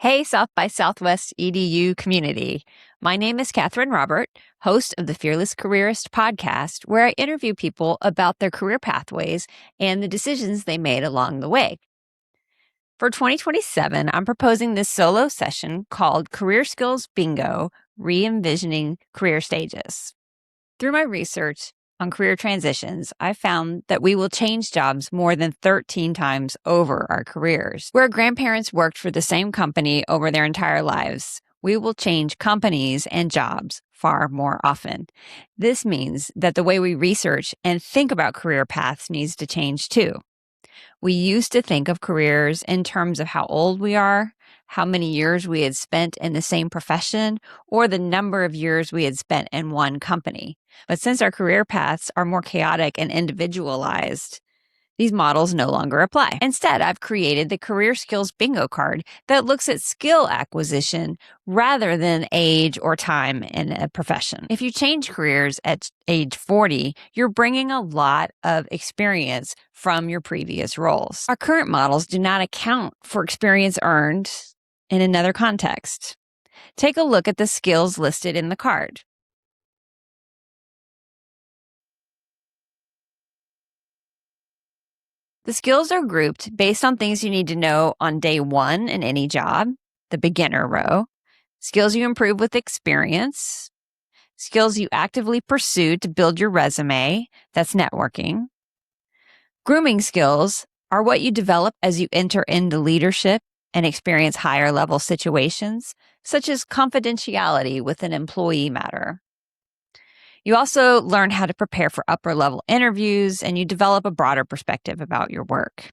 Hey, South by Southwest EDU community. My name is Catherine Robert, host of the Fearless Careerist podcast, where I interview people about their career pathways and the decisions they made along the way. For 2027, I'm proposing this solo session called Career Skills Bingo, Re-envisioning Career Stages. Through my research on career transitions, I found that we will change jobs more than 13 times over our careers. Where grandparents worked for the same company over their entire lives, we will change companies and jobs far more often. This means that the way we research and think about career paths needs to change too. We used to think of careers in terms of how old we are, how many years we had spent in the same profession, or the number of years we had spent in one company. But since our career paths are more chaotic and individualized, these models no longer apply. Instead, I've created the Career Skills Bingo card that looks at skill acquisition rather than age or time in a profession. If you change careers at age 40, you're bringing a lot of experience from your previous roles. Our current models do not account for experience earned in another context. Take a look at the skills listed in the card. The skills are grouped based on things you need to know on day one in any job, the beginner row, skills you improve with experience, skills you actively pursue to build your resume, that's networking. Grooming skills are what you develop as you enter into leadership and experience higher level situations, such as confidentiality with an employee matter. You also learn how to prepare for upper level interviews, and you develop a broader perspective about your work.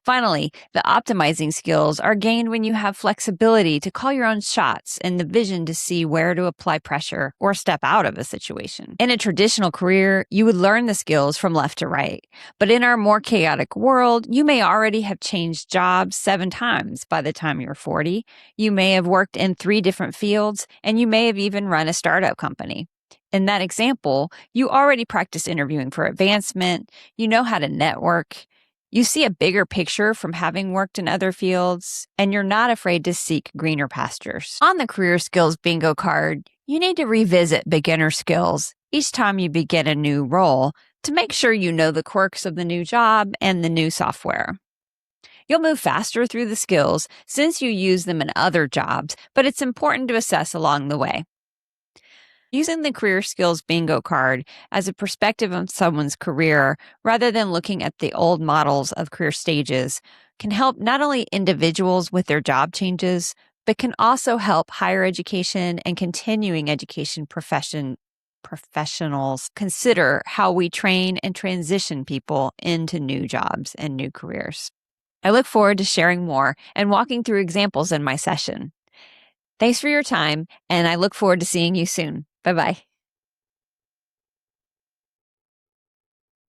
Finally, the optimizing skills are gained when you have flexibility to call your own shots and the vision to see where to apply pressure or step out of a situation. In a traditional career, you would learn the skills from left to right. But in our more chaotic world, you may already have changed jobs 7 times by the time you're 40. You may have worked in 3 different fields, and you may have even run a startup company. In that example, you already practice interviewing for advancement, you know how to network, you see a bigger picture from having worked in other fields, and you're not afraid to seek greener pastures. On the Career Skills Bingo card, you need to revisit beginner skills each time you begin a new role to make sure you know the quirks of the new job and the new software. You'll move faster through the skills since you use them in other jobs, but it's important to assess along the way. Using the Career Skills Bingo card as a perspective on someone's career rather than looking at the old models of career stages can help not only individuals with their job changes, but can also help higher education and continuing education professionals consider how we train and transition people into new jobs and new careers. I look forward to sharing more and walking through examples in my session. Thanks for your time, and I look forward to seeing you soon. Bye-bye.